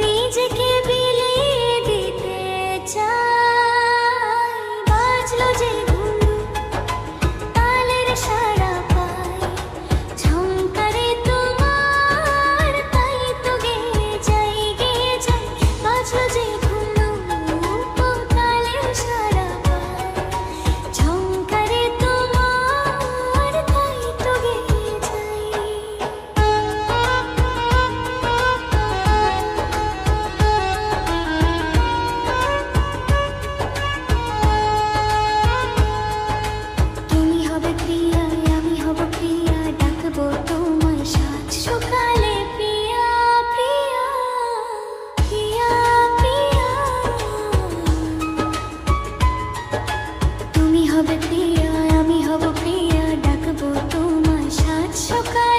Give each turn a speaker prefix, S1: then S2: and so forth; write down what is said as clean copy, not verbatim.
S1: নিজেকে বিলিয়ে দিতে চাই। বাজলো যে ঘুম, তালের সাড়া পাই, ঝংকারে তোমার তাই তো গেয়ে যাই, গেয়ে যাই। বাজলো যে ঘুম, তালের সাড়া পাই, ঝংকারে তোমার তাই তো গেয়ে যাই। তুমি হবে প্রিয়া, আমি হব প্রিয়া, ডাকবো তোমায় সাত সকালে প্রিয়া, প্রিয়া, প্রিয়া, প্রিয়া। তুমি হবে প্রিয়া, আমি হব প্রিয়া, ডাকবো তোমায় সাত সকালে।